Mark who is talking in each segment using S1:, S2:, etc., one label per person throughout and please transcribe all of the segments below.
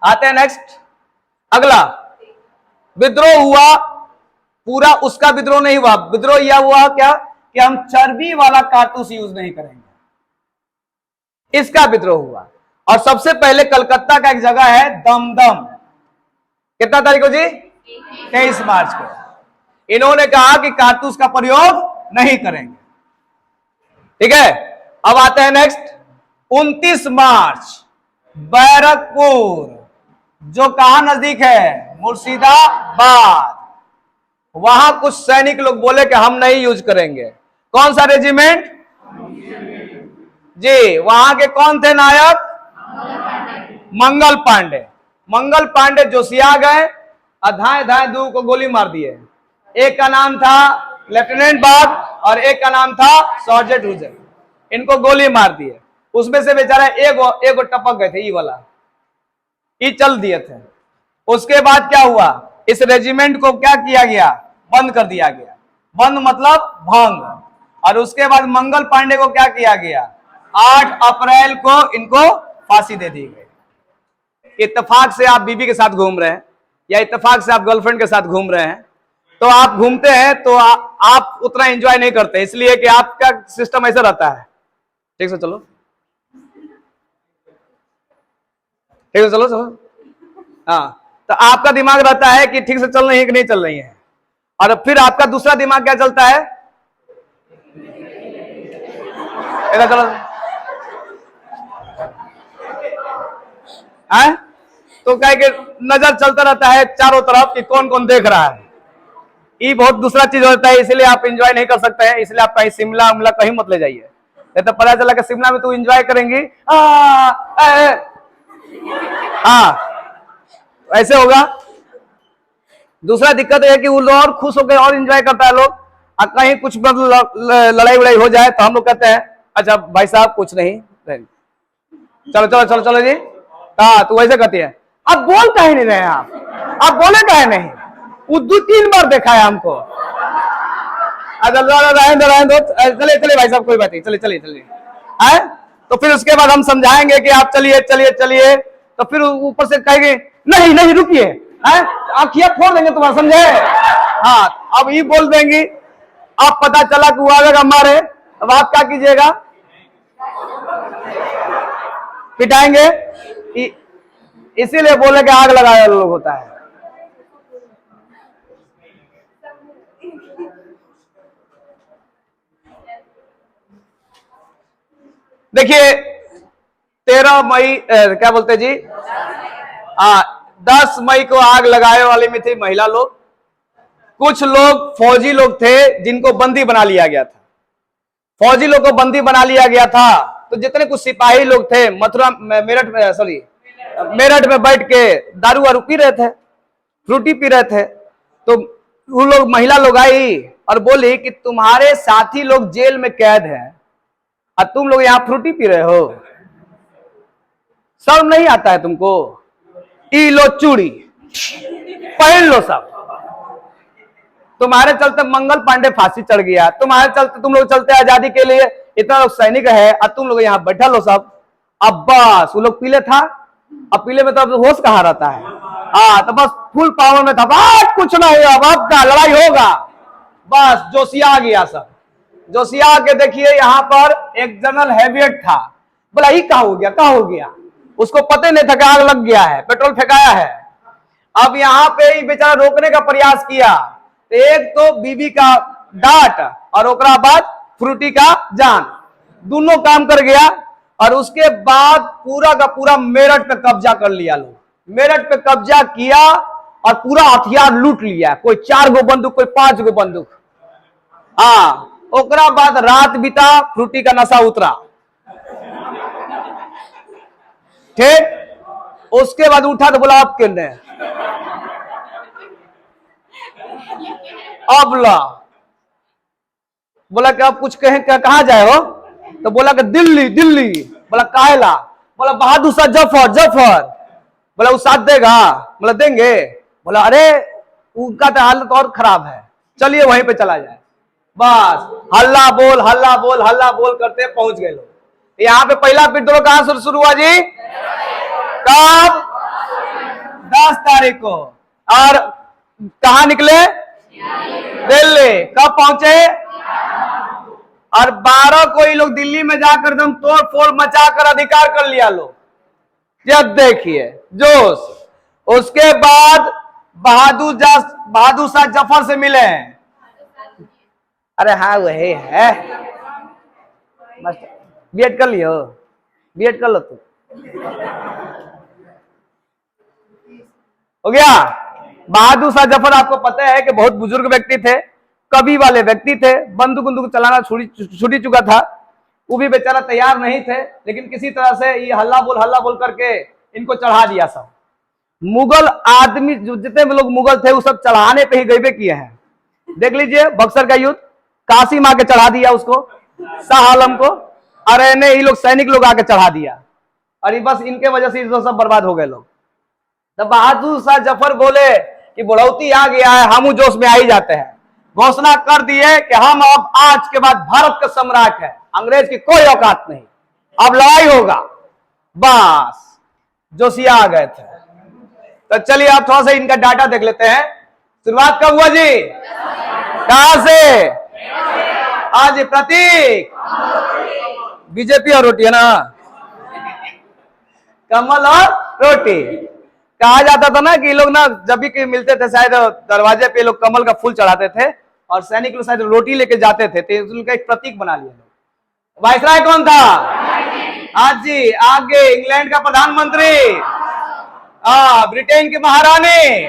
S1: आते हैं नेक्स्ट, अगला विद्रोह हुआ, पूरा उसका विद्रोह नहीं हुआ। विद्रोह यह हुआ क्या कि हम चर्बी वाला कारतूस यूज नहीं करेंगे, इसका विद्रोह हुआ। और सबसे पहले कलकत्ता का एक जगह है दमदम, कितना तारीख को जी? 23 मार्च को इन्होंने कहा कि कारतूस का प्रयोग नहीं करेंगे। ठीक है, अब आते हैं नेक्स्ट 29 मार्च बैरकपुर, जो कहां नजदीक है? मुर्शिदाबाद। वहां कुछ सैनिक लोग बोले कि हम नहीं यूज करेंगे। कौन सा रेजिमेंट जी? वहां के कौन थे नायक? मंगल पांडे। मंगल पांडे जोशिया गए, अधाए धाए दो को गोली मार दिए। एक का नाम था लेफ्टिनेंट बाग और एक का नाम था सर्जेंट हुजर। इनको गोली मार दिए। उसमें से बेचारा एगो टपक गए थे, ई वाला, ई चल दिए थे। उसके बाद क्या हुआ? इस रेजिमेंट को क्या किया गया? बंद कर दिया गया। बंद मतलब भंग। और उसके बाद मंगल पांडे को क्या किया गया? 8 अप्रैल को इनको फांसी दे दी गई। इत्तेफाक से आप बीबी के साथ घूम रहे हैं या इत्तेफाक से आप गर्लफ्रेंड के साथ घूम रहे हैं, तो आप घूमते हैं तो आप उतना एंजॉय नहीं करते, इसलिए कि आपका सिस्टम ऐसा रहता है। ठीक से चलो, ठीक से चलो चलो। हाँ, तो आपका दिमाग रहता है कि ठीक से चल रही है कि नहीं चल रही है, और फिर आपका दूसरा दिमाग क्या चलता है? चलो है? तो क्या कि नजर चलता रहता है चारों तरफ कि कौन कौन देख रहा है। ये बहुत दूसरा चीज होता है, इसलिए आप एंजॉय नहीं कर सकते हैं। इसलिए आप कहीं शिमला उमला कहीं मत ले जाइए, नहीं तो पता चला कि शिमला में तू एंजॉय करेंगी, हाँ ऐसे होगा। दूसरा दिक्कत है कि वो लोग और खुश होकर और एंजॉय करता है लोग, और कहीं कुछ लड़ाई वड़ाई हो जाए तो हम लोग कहते हैं अच्छा भाई साहब कुछ नहीं, चलो चलो चलो चलो जी। हाँ, तो वैसे कहती है। अब बोल कहीं नहीं रहे आप बोले कहीं नहीं? वो 2-3 बार देखा है हमको। अच्छा रहने दो, चले चले भाई साहब, कोई बात नहीं, चलिए चलिए चलिए। है तो फिर उसके बाद हम समझाएंगे कि आप चलिए चलिए चलिए, तो फिर ऊपर से कहेंगे नहीं नहीं रुकिए, आखियां फोड़ देंगे तुम्हारा, समझे? हाँ, अब ये बोल देंगी। अब पता चला कि वो आएगा मारे, अब आप क्या कीजिएगा? पिटाएंगे। इसीलिए बोले कि आग लगाया लोग होता है। देखिए 13 मई क्या बोलते जी? 10 मई को आग लगाने वाले में थी महिला लोग। कुछ लोग फौजी लोग थे जिनको बंदी बना लिया गया था। फौजी लोग को बंदी बना लिया गया था, तो जितने कुछ सिपाही लोग थे मथुरा मेरठ में, सॉरी मेरठ में बैठ के दारू वारू पी रहे थे, फ्रूटी पी रहे थे। तो वो लोग महिला लोग आई और बोली कि तुम्हारे साथी लोग जेल में कैद हैं और तुम लोग यहां फ्रूटी पी रहे हो, शर्म नहीं आता है तुमको? ई लो चूड़ी पहन लो सब। तुम्हारे चलते मंगल पांडे फांसी चढ़ गया, तुम्हारे चलते तुम लोग चलते आजादी के लिए इतना लोग सैनिक है और तुम लोग यहाँ बैठा लो सब। अब बस वो लोग पीले था, अब पीले में तो अब होश कहाँ रहता है? तो बस फुल पावर में था, बस कुछ नहीं, अब का लड़ाई होगा। बस जोशिया आ गया सब। जोशिया के देखिए यहाँ पर एक जनरल हैवियट था, बोला ये क्या हो गया, क्या हो गया? उसको पता नहीं था कि आग लग गया है, पेट्रोल फेंकाया है। अब यहाँ पे ही बेचारा रोकने का प्रयास किया, एक तो बीबी का डांट और ओकरा बाद फ्रूटी का जान, दोनों काम कर गया। और उसके बाद पूरा का पूरा मेरठ पे कब्जा कर लिया लोग। मेरठ पे कब्जा किया और पूरा हथियार लूट लिया, कोई 4 गो बंदूक, कोई 5 गो बंदूक। ओकरा बाद रात बीता, फ्रूटी का नशा उतरा। ठीक, उसके बाद उठा तो बोला अब किन्ने अब ला, बोला कि अब कुछ कहें, कहां जाए हो? तो बोला कि दिल्ली दिल्ली। बोला काहेला? बोला बहादुर शाह जफर जफर। बोला वो साथ देगा? बोला देंगे। बोला अरे उनका तो हालत और खराब है, चलिए वहीं पे चला जाए। बस हल्ला बोल हल्ला बोल हल्ला बोल करते पहुंच गए लोग। यहाँ पे पहला विद्रोह कहां से शुरू हुआ जी? कब? 10 तारीख को। और कहा निकले? दिल्ली। कब पहुंचे? और 12 को ये लोग दिल्ली में जाकर एकदम तोड़ फोड़ मचाकर अधिकार कर लिया लोग। जब देखिए जोश। उसके बाद बहादुर शाह जफर से मिले हैं। अरे हाँ वही है। बीएड कर लियो, बीएड कर लो तू। हो गया। बहादुर शाह जफर आपको पता है कि बहुत बुजुर्ग व्यक्ति थे, कवि वाले व्यक्ति थे, बंदूक बंदूक चलाना छूट चुका था। वो भी बेचारा तैयार नहीं थे, लेकिन किसी तरह से ये हल्ला बोल करके इनको चढ़ा दिया सब। मुगल आदमी जितने भी लोग मुगल थे वो सब चढ़ाने पे ही गईबे किए हैं। देख लीजिए बक्सर का युद्ध, कासिम आके चढ़ा दिया उसको, शाह आलम को, और ये लोग सैनिक लोग आके चढ़ा दिया। और ये बस इनके वजह से सब बर्बाद हो गए लोग। तो बहादुर शाह जफर बोले कि बुढ़ौती आ गया है, हम जोश में आ ही जाते हैं। घोषणा कर दिए कि हम अब आज के बाद भारत के सम्राट है, अंग्रेज की कोई औकात नहीं, अब लड़ाई होगा। बस जोशिया आ गए थे। तो चलिए आप थोड़ा सा इनका डाटा देख लेते हैं। शुरुआत कब हुआ जी? कहां से? आज प्रतीक बीजेपी और रोटी है ना, कमल और रोटी। कहा जाता था ना कि लोग ना जब भी मिलते थे शायद दरवाजे पे लोग कमल का फूल चढ़ाते थे और सैनिक लोग शायद रोटी लेके जाते थे, तो उनका एक प्रतीक बना लिया लोग। वायसराय कौन था? आज जी आगे इंग्लैंड का प्रधानमंत्री, ब्रिटेन की महारानी।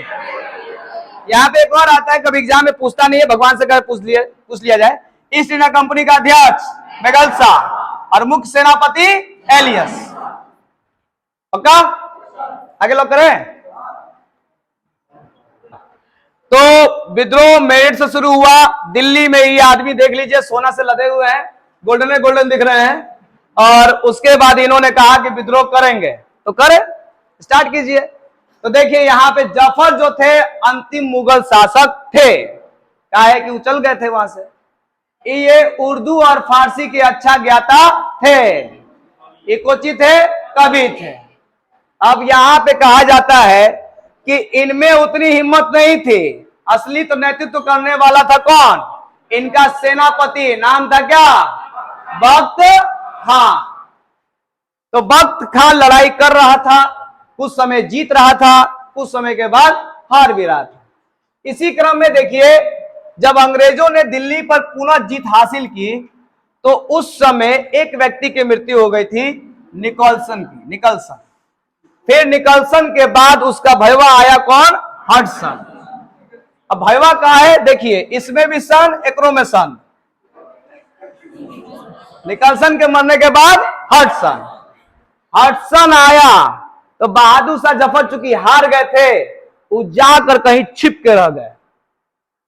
S1: यहाँ पे एक और आता है, कभी एग्जाम में पूछता नहीं है, भगवान से कहे पूछ लिया जाए। ईस्ट इंडिया कंपनी का अध्यक्ष मुगल शाह और मुख्य सेनापति एलियस। पक्का? आगे लोग करें। तो विद्रोह मेरठ से शुरू हुआ। दिल्ली में ये आदमी देख लीजिए सोना से लदे हुए हैं, गोल्डन दिख रहे हैं। और उसके बाद इन्होंने कहा कि विद्रोह करेंगे, तो करें, स्टार्ट कीजिए। तो देखिए यहाँ पे जफर जो थे अंतिम मुगल शासक थे, क्या है कि उछल गए थे वहां से। ये उर्दू और फारसी के अच्छा ज्ञाता थे, ये कोची थे, कवि थे। अब यहां पे कहा जाता है कि इनमें उतनी हिम्मत नहीं थी। असली तो नेतृत्व करने वाला था कौन? इनका सेनापति, नाम था क्या? बख्त खां। तो बख्त खां लड़ाई कर रहा था, कुछ समय जीत रहा था, कुछ समय के बाद हार भी रहा था। इसी क्रम में देखिए जब अंग्रेजों ने दिल्ली पर पुनः जीत हासिल की तो उस समय एक व्यक्ति की मृत्यु हो गई थी, निकलसन। फिर निकलसन के बाद उसका भैया आया कौन? हडसन। अब भैया कहा है देखिए, इसमें भी सन, एकरो में सन। निकलसन के मरने के बाद हडसन आया। तो बहादुर शाह जफर चूंकि हार गए थे, वो जाकर कहीं छिप के रह गए।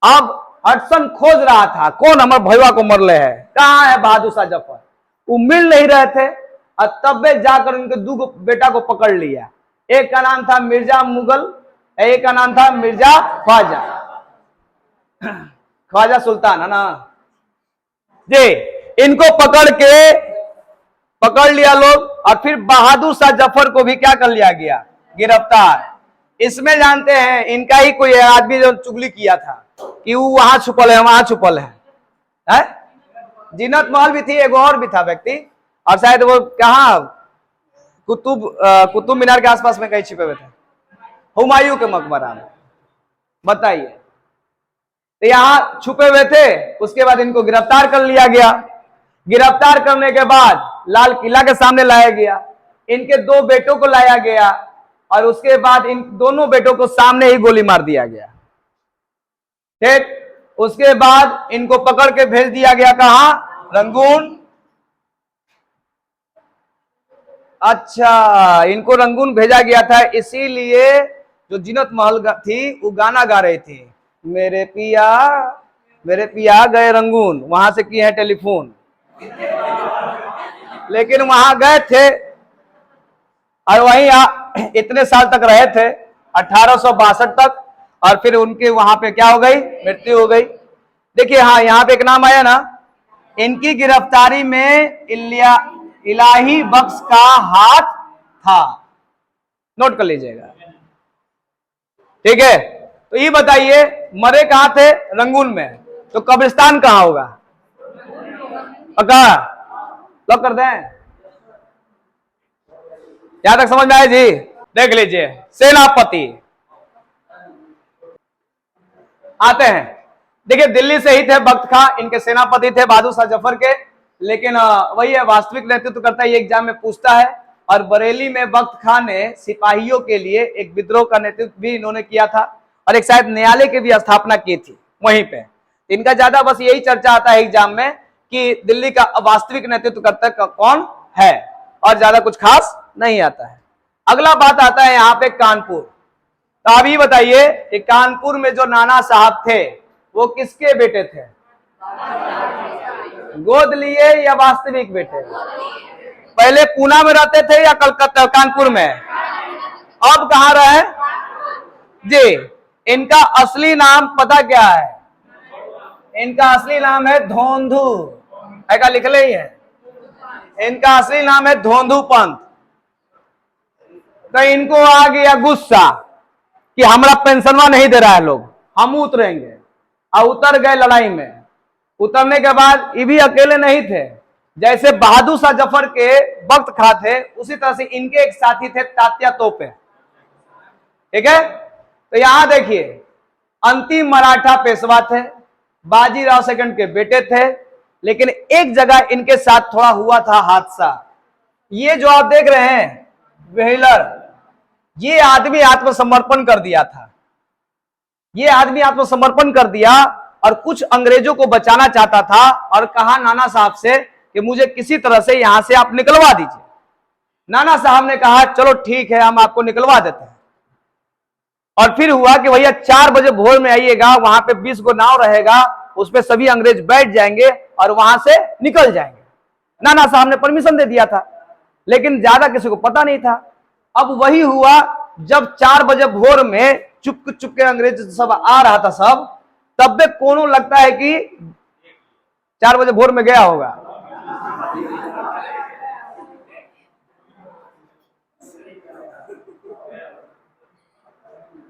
S1: अब हडसन खोज रहा था कौन हमारे भैया को मरले है, कहां है बहादुर शाह जफर। वो मिल नहीं रहे थे और तब वे जाकर उनके दो बेटा को पकड़ लिया। एक का नाम था मिर्जा मुगल, एक का नाम था मिर्जा ख्वाजा सुल्तान, है ना जी। इनको पकड़ लिया लोग और फिर बहादुर शाह जफर को भी क्या कर लिया गया? गिरफ्तार। इसमें जानते हैं इनका ही कोई आदमी जो चुगली किया था कि वो वहां छुपल है, वहां छुपल है? जीनत महल भी थी, एक और भी था व्यक्ति, और शायद वो कहा कुतुब मीनार के आसपास में कहीं छिपे हुए थे, हुमायूं के मकबरा में। बताइए, तो यहां छुपे हुए थे। उसके बाद इनको गिरफ्तार कर लिया गया। गिरफ्तार करने के बाद लाल किला के सामने लाया गया। इनके दो बेटों को लाया गया और उसके बाद इन दोनों बेटों को सामने ही गोली मार दिया गया। ठीक, उसके बाद इनको पकड़ के भेज दिया गया कहां? रंगून। अच्छा, इनको रंगून भेजा गया था, इसीलिए जो जीनत महल थी वो गाना गा रही थी, मेरे पिया गए रंगून। वहां से किए हैं टेलीफोन, लेकिन वहां गए थे और वहीं इतने साल तक रहे थे, 1862 तक। और फिर उनके वहां पे क्या हो गई? मृत्यु हो गई। देखिए हाँ, यहाँ पे एक नाम आया ना, इनकी गिरफ्तारी में इलाही बख्श का हाथ था, नोट कर लीजिएगा। ठीक है, तो ये बताइए मरे कहां थे? रंगून में, तो कब्रिस्तान कहां होगा? पक्का लॉक कर दें? यहां तक समझ में आए जी? देख लीजिए, सेनापति आते हैं। देखिए दिल्ली से ही थे बख्त खां, इनके सेनापति थे बहादुर शाह जफर के, लेकिन वही है वास्तविक नेतृत्व करता है, ये एग्जाम में पूछता है। और बरेली में बख्त खां ने सिपाहियों के लिए एक विद्रोह का नेतृत्व भी इन्होंने किया था, और एक शायद न्यायालय की भी स्थापना की थी वहीं पे। इनका ज्यादा बस यही चर्चा आता है एग्जाम में कि दिल्ली का वास्तविक नेतृत्व करता कौन है, और ज्यादा कुछ खास नहीं आता है। अगला बात आता है यहाँ पे कानपुर। तो आप ये बताइए कि कानपुर में जो नाना साहब थे वो किसके बेटे थे? गोद लिए या वास्तविक बेटे? पहले पूना में रहते थे या कलकत्ता कानपुर में? अब कहां रहे जी? इनका असली नाम पता क्या है? इनका असली नाम है धोंधू, ऐसा लिख ले ही है। इनका असली नाम है धोंधू पंत। तो इनको आ गया गुस्सा कि हमारा पेंशनवा नहीं दे रहा है लोग, हम उतरेंगे, और उतर गए लड़ाई में। उतरने के बाद ये भी अकेले नहीं थे, जैसे बहादुर शाह जफर के बख्त खां थे उसी तरह से इनके एक साथी थे तात्या तोपे। ठीक है, तो यहां देखिए अंतिम मराठा पेशवा थे, बाजीराव सेकंड के बेटे थे, लेकिन एक जगह इनके साथ थोड़ा हुआ था हादसा। ये जो आप देख रहे हैं व्हीलर, ये आदमी आत्मसमर्पण कर दिया था। ये आदमी आत्मसमर्पण कर दिया और कुछ अंग्रेजों को बचाना चाहता था, और कहा नाना साहब से कि मुझे किसी तरह से यहां से आप निकलवा दीजिए। नाना साहब ने कहा चलो ठीक है, हम आपको निकलवा देते हैं। और फिर हुआ कि भैया 4 बजे भोर में आइएगा, वहां पे 20 गो नाव रहेगा, उसपे सभी अंग्रेज बैठ जाएंगे और वहां से निकल जाएंगे। नाना साहब ने परमिशन दे दिया था, लेकिन ज्यादा किसी को पता नहीं था। अब वही हुआ जब 4 बजे भोर में चुपके चुपके अंग्रेज सब आ रहा था सब, तब भी कोनो लगता है कि 4 बजे भोर में गया होगा।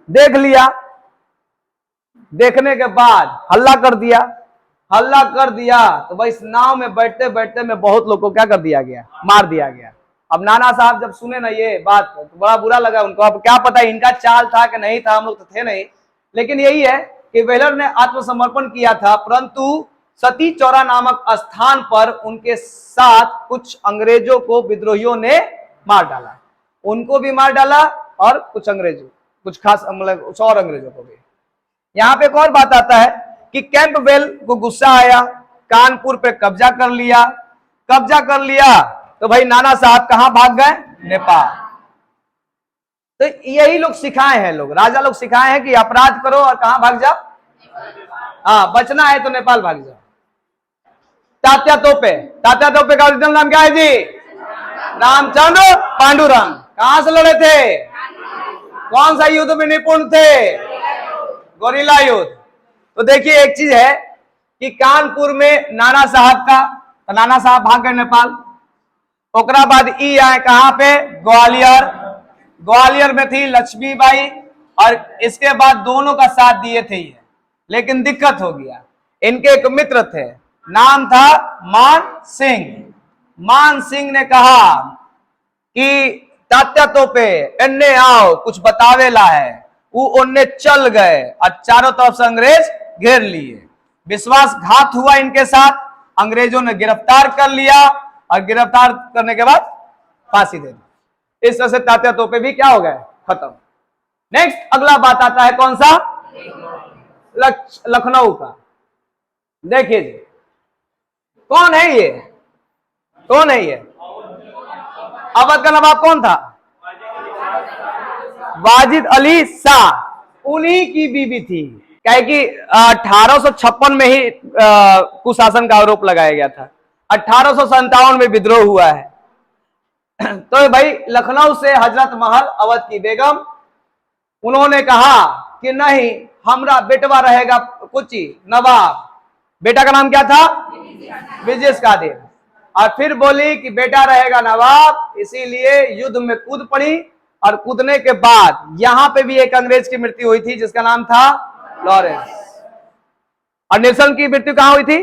S1: देख लिया, देखने के बाद हल्ला कर दिया। हल्ला कर दिया तो भाई इस नाव में बैठते बैठते में बहुत लोगों को क्या कर दिया गया? मार दिया गया। अब नाना साहब जब सुने ना ये बात तो बड़ा बुरा लगा उनको। अब क्या पता इनका चाल था कि नहीं था, हम लोग तो थे नहीं, लेकिन यही है कि व्हीलर ने आत्मसमर्पण किया था, परंतु सती चौरा नामक स्थान पर उनके साथ कुछ अंग्रेजों को विद्रोहियों ने मार डाला। उनको भी मार डाला और कुछ अंग्रेजों, कुछ खास मतलब कुछ और अंग्रेजों को भी। यहाँ पे एक और बात आता है कि कैंपबेल को गुस्सा आया, कानपुर पे कब्जा कर लिया। कब्जा कर लिया तो भाई नाना साहब कहां भाग गए? नेपाल। तो यही लोग सिखाए हैं, लोग राजा लोग सिखाए हैं कि अपराध करो और कहां भाग जाओ? हाँ, बचना है तो नेपाल भाग जाओ। तात्या तोपे, तात्या तोपे का ओरिजिनल नाम क्या है जी? रामचंद्र पांडुरंग। कहां से लड़े थे? कौन सा युद्ध में निपुण थे? गोरिल्ला युद्ध। तो देखिए एक चीज है कि कानपुर में नाना साहब का, तो नाना साहब भाग गए नेपाल। ओकरा बाद ई आए कहां पे? ग्वालियर। ग्वालियर में थी लक्ष्मीबाई, और इसके बाद दोनों का साथ दिए थे ये, लेकिन दिक्कत हो गया। इनके एक मित्र थे, नाम था मान सिंह। मान सिंह ने कहा कि तात्या तोपे एन्ने आओ, कुछ बतावेला है। वो उन्ने चल गए और चारों तरफ से अंग्रेज घेर लिए। विश्वासघात हुआ इनके साथ, अंग्रेजों ने गिरफ्तार कर लिया, और गिरफ्तार करने के बाद फांसी दे दी। इस तरह से तात्या तोपे भी क्या हो गए? खत्म। नेक्स्ट अगला बात आता है कौन सा? लखनऊ का। देखिए जी, कौन है ये? कौन है ये? अवध का नवाब कौन था? वाजिद अली शाह। उन्हीं की बीवी थी। क्या कि 1856 में ही कुशासन का आरोप लगाया गया था। 1857 में विद्रोह हुआ है। तो भाई लखनऊ से हजरत महल अवध की बेगम, उन्होंने कहा कि नहीं, हमरा बेटवा रहेगा कुची नवाब। बेटा का नाम क्या था? विजय कादिर। और फिर बोली कि बेटा रहेगा नवाब, इसीलिए युद्ध में कूद पड़ी और कूदने के बाद यहां पे भी एक अंग्रेज की मृत्यु हुई थी जिसका नाम था लॉरेंस। और नेल्सन की मृत्यु कहां हुई थी?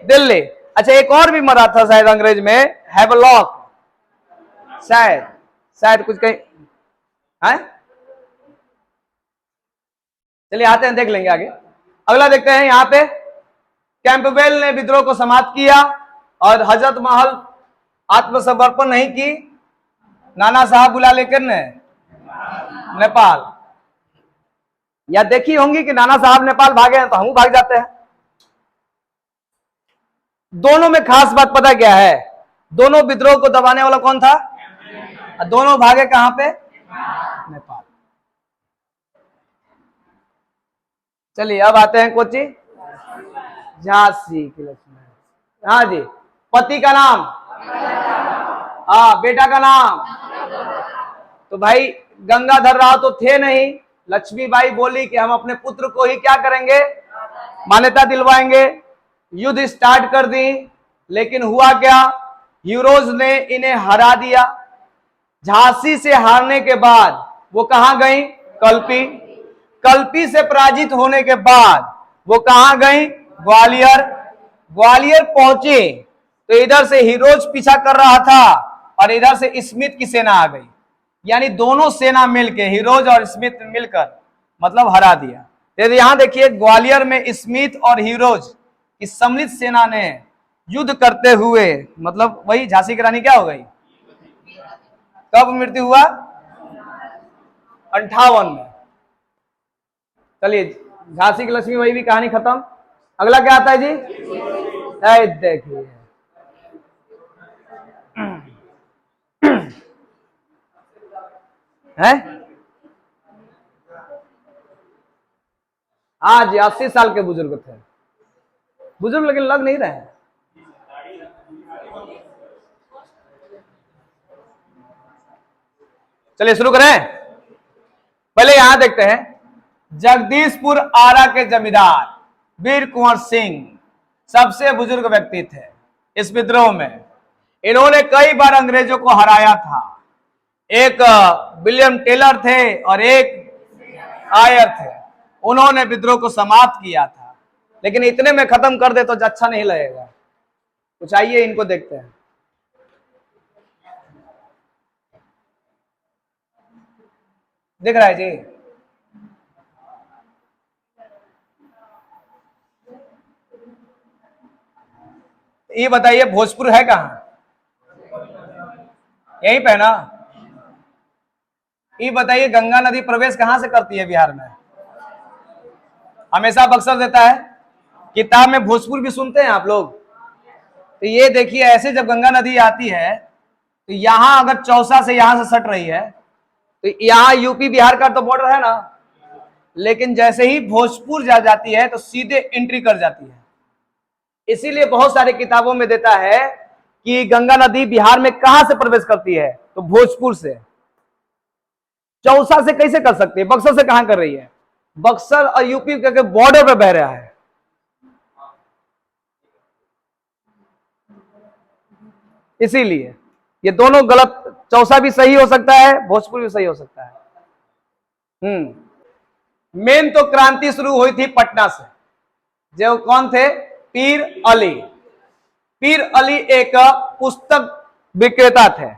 S1: दिल्ली। अच्छा, एक और भी मरा था शायद अंग्रेज में, हैवलॉक, शायद कुछ कहीं है। चलिए आते हैं, देख लेंगे आगे। अगला देखते हैं, यहां पे कैंपबेल ने विद्रोह को समाप्त किया और हजरत महल आत्मसमर्पण नहीं की। नाना साहब बुला लेकर ने नेपाल, या देखी होंगी कि नाना साहब नेपाल भागे हैं तो हम भाग जाते हैं। दोनों में खास बात पता क्या है? दोनों विद्रोह को दबाने वाला कौन था? दोनों भागे कहां पे? नेपाल। चलिए अब आते हैं कोची, झांसी की लक्ष्मी। हाँ जी, पति का नाम, हाँ बेटा का नाम। तो भाई गंगाधर राव तो थे नहीं, लक्ष्मीबाई बोली कि हम अपने पुत्र को ही क्या करेंगे, मान्यता दिलवाएंगे। युद्ध स्टार्ट कर दी, लेकिन हुआ क्या, हीरोज ने इन्हें हरा दिया। झांसी से हारने के बाद वो कहां गई? कल्पी। कल्पी से पराजित होने के बाद वो कहां गई? ग्वालियर। ग्वालियर पहुंचे तो इधर से हीरोज पीछा कर रहा था और इधर से स्मिथ की सेना आ गई, यानी दोनों सेना मिलकर, हीरोज और स्मिथ मिलकर मतलब हरा दिया। तो यहां देखिए, ग्वालियर में स्मिथ और हीरोज की सम्मिलित सेना ने युद्ध करते हुए, मतलब वही झांसी की रानी क्या हो गई? कब मृत्यु हुआ? 58 में। चलिए, झांसी की लक्ष्मी वही भी कहानी खत्म। अगला क्या आता है जी? देखिए है, आज 80 साल के बुजुर्ग थे, बुजुर्ग लेकिन लग नहीं रहे हैं। चलिए शुरू करें। पहले यहां देखते हैं, जगदीशपुर आरा के जमींदार वीर कुंवर सिंह सबसे बुजुर्ग व्यक्ति थे इस विद्रोह में। इन्होंने कई बार अंग्रेजों को हराया था। एक विलियम टेलर थे और एक आयर थे, उन्होंने विद्रोह को समाप्त किया था। लेकिन इतने में खत्म कर दे तो अच्छा नहीं लगेगा। कुछ आइए इनको देखते हैं। दिख रहा है जी? ये बताइए भोजपुर है कहां? यहीं पे ना? ये बताइए गंगा नदी प्रवेश कहां से करती है बिहार में? हमेशा बक्सर देता है। किताब में भोजपुर भी सुनते हैं आप लोग? तो ये देखिए, ऐसे जब गंगा नदी आती है तो यहां अगर चौसा से यहां से सट रही है तो यहां यूपी बिहार का तो बॉर्डर है ना, लेकिन जैसे ही भोजपुर जा जाती है तो सीधे एंट्री कर जाती है। इसीलिए बहुत सारी किताबों में देता है कि गंगा नदी बिहार में कहां से प्रवेश करती है, तो भोजपुर से। चौसा से कैसे कर सकती है? बक्सर से कहां कर रही है? बक्सर और यूपी के बॉर्डर पे बह रहा है। इसीलिए ये दोनों गलत, चौसा भी सही हो सकता है, भोजपुर भी सही हो सकता है। मेन तो क्रांति शुरू हुई थी पटना से। जो कौन थे? पीर अली। पीर अली एक पुस्तक विक्रेता थे।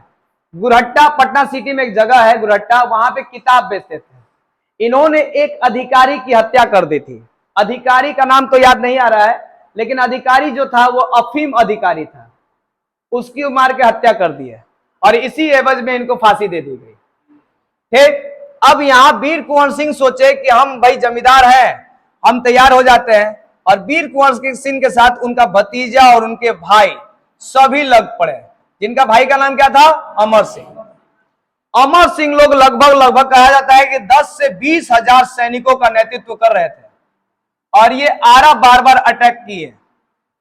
S1: गुरहट्टा, पटना सिटी में एक जगह है गुरहट्टा, वहां पे किताब बेचते थे। इन्होंने एक अधिकारी की हत्या कर दी थी। अधिकारी का नाम तो याद नहीं आ रहा है, लेकिन अधिकारी जो था वो अफीम अधिकारी था, उसकी मार के हत्या कर दी है और इसी एवज में इनको फांसी दे दी गई। ठीक, अब यहां वीर कुंवर सिंह सोचे कि हम भाई जमींदार हैं, हम तैयार हो जाते हैं, और वीर कुंवर सिंह के साथ उनका भतीजा और उनके भाई सभी लग पड़े, जिनका भाई का नाम क्या था? अमर सिंह। अमर सिंह लोग लगभग कहा जाता है कि 10 से 20 हजार सैनिकों का नेतृत्व कर रहे थे और ये आरा बार बार अटैक किए।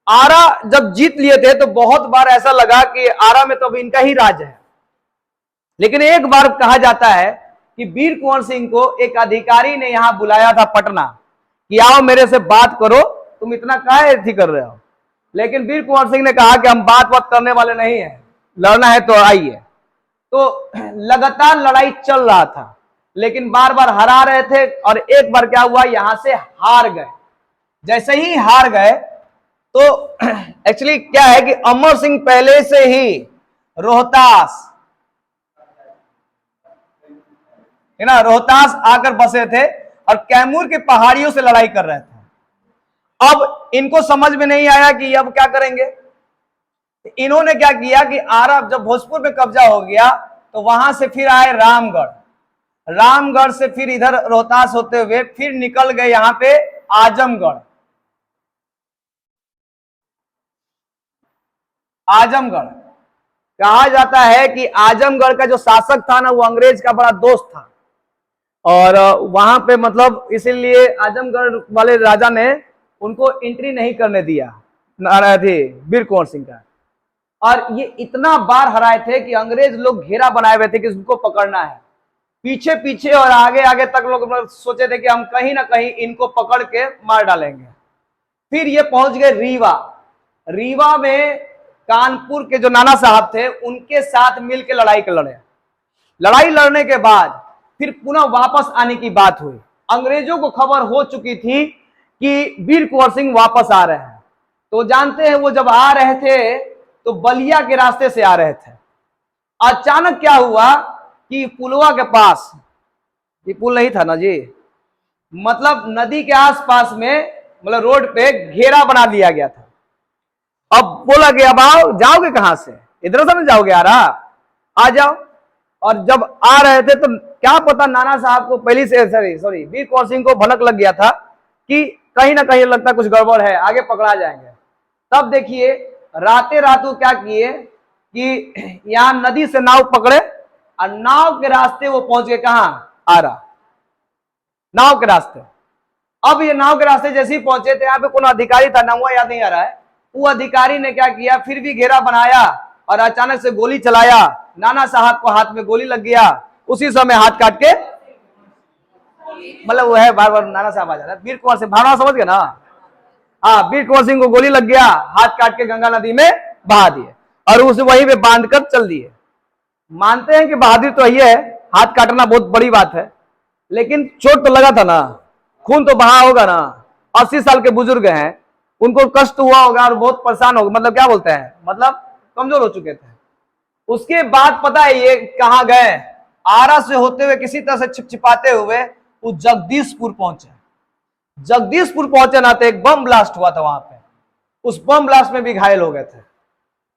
S1: आरा जब जीत लिए थे तो बहुत बार ऐसा लगा कि आरा में तो अब इनका ही राज है, लेकिन एक बार कहा जाता है कि वीर कुंवर सिंह को एक अधिकारी ने यहां बुलाया था पटना कि आओ मेरे से बात करो, तुम इतना काहे थी कर रहे हो। लेकिन वीर कुंवर सिंह ने कहा कि हम बात करने वाले नहीं है, लड़ना है तो आइए। तो लगातार लड़ाई चल रहा था, लेकिन बार बार हरा रहे थे। और एक बार क्या हुआ, यहां से हार गए। जैसे ही हार गए तो एक्चुअली क्या है कि अमर सिंह पहले से ही रोहतास, है ना, रोहतास आकर बसे थे और कैमूर के पहाड़ियों से लड़ाई कर रहे थे। अब इनको समझ में नहीं आया कि अब क्या करेंगे। इन्होंने क्या किया कि आरा, जब भोजपुर में कब्जा हो गया तो वहां से फिर आए रामगढ़, रामगढ़ से फिर इधर रोहतास होते हुए फिर निकल गए यहां पे आजमगढ़। आजमगढ़ कहा जाता है कि आजमगढ़ का जो शासक था ना, वो अंग्रेज का बड़ा दोस्त था। और वहां पे मतलब इसीलिए आजमगढ़ वाले राजा ने उनको एंट्री नहीं करने दिया वीर कुंवर सिंह का। और ये इतना बार हराए थे कि अंग्रेज लोग घेरा बनाए हुए थे कि उसको पकड़ना है। पीछे पीछे और आगे आगे तक लोग सोचे थे कि हम कहीं ना कहीं इनको पकड़ के मार डालेंगे। फिर ये पहुंच गए रीवा। रीवा में कानपुर के जो नाना साहब थे, उनके साथ मिलकर लड़ाई कर लड़े। लड़ाई लड़ने के बाद फिर पुनः वापस आने की बात हुई। अंग्रेजों को खबर हो चुकी थी कि वीर कुंवर सिंह वापस आ रहे हैं। तो जानते हैं वो जब आ रहे थे तो बलिया के रास्ते से आ रहे थे। अचानक क्या हुआ कि पुलवा के पास, ये पुल नहीं था ना जी, मतलब नदी के आसपास में, मतलब रोड पे घेरा बना दिया गया था। अब बोला कि अब आओ, जाओगे कहां से, इधर से नहीं जाओगे, आ जाओ। और जब आ रहे थे तो क्या पता नाना साहब को पहले से सॉरी वीर कुंवर सिंह को भनक लग गया था कि कहीं ना कहीं लगता कुछ गड़बड़ है, आगे पकड़ा जाएंगे। तब देखिए राते रातों क्या किए कि यहां नदी से नाव पकड़े और नाव के रास्ते वो पहुंच गए कहां, आरा, नाव के रास्ते। अब ये नाव के रास्ते जैसे ही पहुंचे थे, यहाँ पे कौन अधिकारी था, नाम याद नहीं आ रहा है, वो अधिकारी ने क्या किया, फिर भी घेरा बनाया और अचानक से गोली चलाया। नाना साहब को हाथ में गोली लग गया। उसी समय हाथ काट के, मतलब वो है बार बार नाना साहब आ जा रहा है, वीर कुंवर सिंह, भावना समझ गए ना। हाँ, वीर कुंवर सिंह को गोली लग गया, हाथ काट के गंगा नदी में बहा दिए और उसे वहीं पे बांध कर चल दिए। मानते हैं कि बहादुरी तो यही है, हाथ काटना बहुत बड़ी बात है, लेकिन चोट तो लगा था ना, खून तो बहा होगा ना। 80 साल के बुजुर्ग हैं, उनको कष्ट हुआ होगा और बहुत परेशान होगा, मतलब क्या बोलते हैं, मतलब कमजोर हो चुके थे। उसके बाद पता है ये कहां गए, आरा से होते हुए किसी तरह से छिपछिपाते हुए वो जगदीशपुर पहुंचे। जगदीशपुर पहुंचे ना तो एक बम ब्लास्ट हुआ था वहां पे, उस बम ब्लास्ट में भी घायल हो गए थे।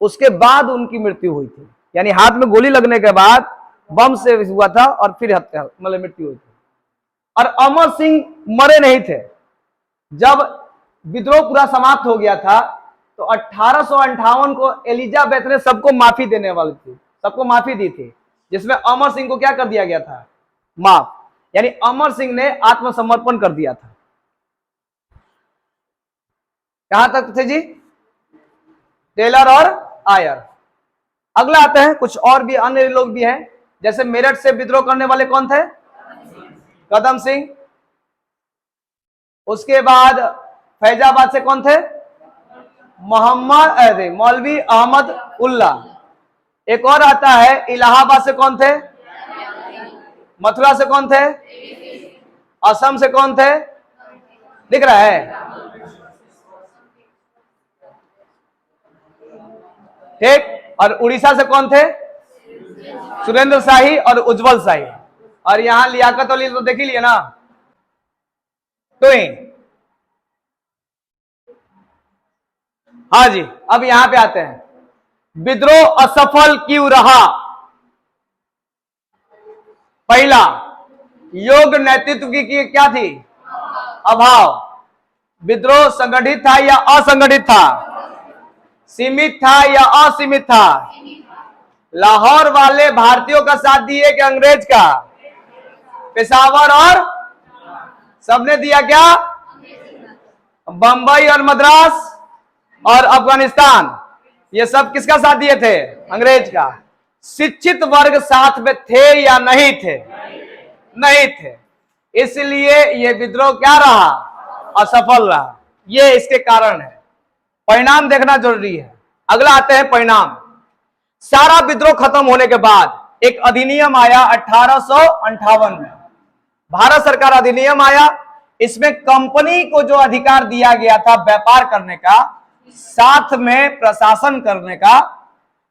S1: उसके बाद उनकी मृत्यु हुई थी, यानी हाथ में गोली लगने के बाद बम से हुआ था और फिर हत्या, मतलब मृत्यु हुई थी। और अमर सिंह मरे नहीं थे। जब विद्रोह पूरा समाप्त हो गया था तो 1858 को एलिजाबेथ ने सबको माफी देने वाली थी, सबको माफी दी थी, जिसमें अमर सिंह को क्या कर दिया गया था, माफ, यानी अमर सिंह ने आत्मसमर्पण कर दिया था। कहां तक थे जी, टेलर और आयर। अगला आते हैं, कुछ और भी अन्य लोग भी हैं, जैसे मेरठ से विद्रोह करने वाले कौन थे, कदम सिंह। उसके बाद फैजाबाद से कौन थे, मोहम्मद मौलवी अहमद उल्ला। एक और आता है इलाहाबाद से कौन थे, मथुरा से कौन थे, असम से कौन थे, दिख रहा है, ठीक। और उड़ीसा से कौन थे, सुरेंद्र शाही और उज्जवल शाही। और यहां लियाकत अली तो देख ही लिया ना, तो हाँ जी। अब यहां पे आते हैं, विद्रोह असफल क्यों रहा। पहला, योग्य नेतृत्व की क्या थी, अभाव। विद्रोह संगठित था या असंगठित था, सीमित था या असीमित था। लाहौर वाले भारतीयों का साथ दिए कि अंग्रेज का, पेशावर और सबने दिया क्या, बंबई और मद्रास और अफगानिस्तान, ये सब किसका साथ दिए थे, अंग्रेज का। शिक्षित वर्ग साथ में थे या नहीं थे, नहीं थे, इसलिए ये विद्रोह क्या रहा, असफल रहा। ये इसके कारण है, परिणाम देखना जरूरी है। अगला आते हैं परिणाम। सारा विद्रोह खत्म होने के बाद एक अधिनियम आया 1858 में, भारत सरकार अधिनियम आया। इसमें कंपनी को जो अधिकार दिया गया था व्यापार करने का, साथ में प्रशासन करने का।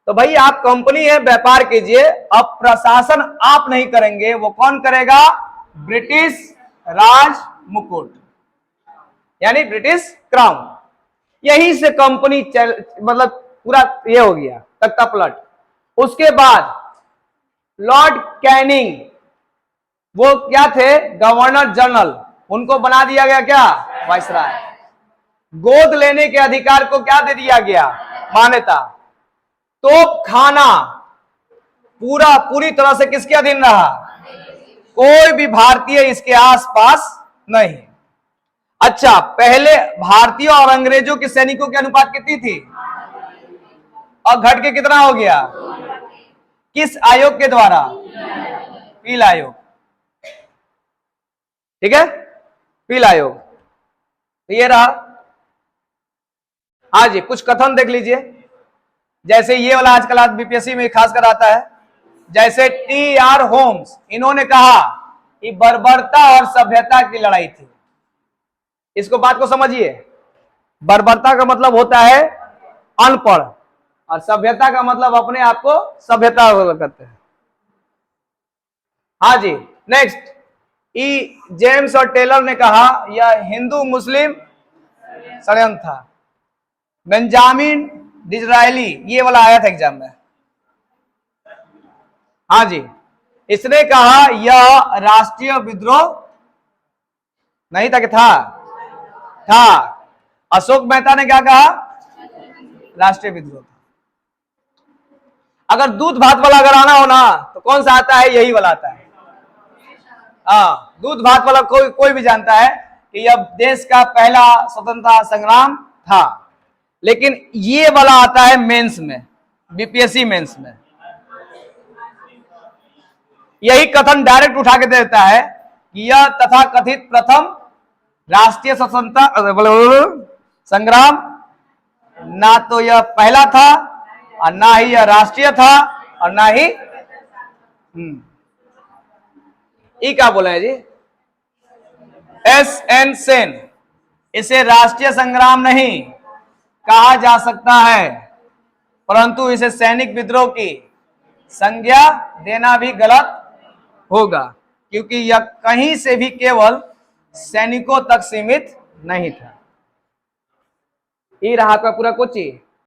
S1: तो भाई आप कंपनी है, व्यापार कीजिए, अब प्रशासन आप नहीं करेंगे, वो कौन करेगा? ब्रिटिश राज मुकुट, यानी ब्रिटिश क्राउन। यही से कंपनी मतलब पूरा ये हो गया तख्ता पलट। उसके बाद लॉर्ड कैनिंग, वो क्या थे? गवर्नर जनरल, उनको बना दिया गया क्या? वायसराय। गोद लेने के अधिकार को क्या दे दिया गया? मान्यता। तोप खाना पूरी तरह से किसके अधीन रहा? कोई भी भारतीय इसके आसपास नहीं। अच्छा, पहले भारतीयों और अंग्रेजों के सैनिकों की अनुपात कितनी थी? और घट के कितना हो गया? किस आयोग के द्वारा? पील आयोग। ठीक है, पील आयोग। तो ये रहा। हाँ जी, कुछ कथन देख लीजिए। जैसे ये वाला आजकल आज बीपीएससी में खासकर आता है। जैसे टी.आर. होम्स, इन्होंने कहा कि बर्बरता और सभ्यता की लड़ाई थी। इसको बात को समझिए। बर्बरता का मतलब होता है अनपढ़, और सभ्यता का मतलब अपने आप को सभ्यता करते हैं। हाँ जी, नेक्स्ट। ई जेम्स और टेलर ने कहा यह हिंदू मुस्लिम षड्यंत्र था। बेंजामिन डिज़रायली, ये वाला आया था एग्जाम में। हाँ जी, इसने कहा यह राष्ट्रीय विद्रोह नहीं था कि था। अशोक मेहता ने क्या कहा? राष्ट्रीय विद्रोह था। अगर दूध भात वाला अगर आना हो ना, तो कौन सा आता है? यही वाला आता है। हाँ, दूध भात वाला कोई भी जानता है कि यह देश का पहला स्वतंत्रता संग्राम था। लेकिन ये वाला आता है मेंस में, बीपीएससी मेंस में। यही कथन डायरेक्ट उठा के देता है कि यह तथाकथित प्रथम राष्ट्रीय स्वतंत्रता संग्राम ना तो यह पहला था, और ना ही यह राष्ट्रीय था, और ना ही ये क्या बोला है जी? एस.एन. सेन, इसे राष्ट्रीय संग्राम नहीं कहा जा सकता है, परंतु इसे सैनिक विद्रोह की संज्ञा देना भी गलत होगा, क्योंकि यह कहीं से भी केवल सैनिकों तक सीमित नहीं था। ये रहा आपका पूरा कोची।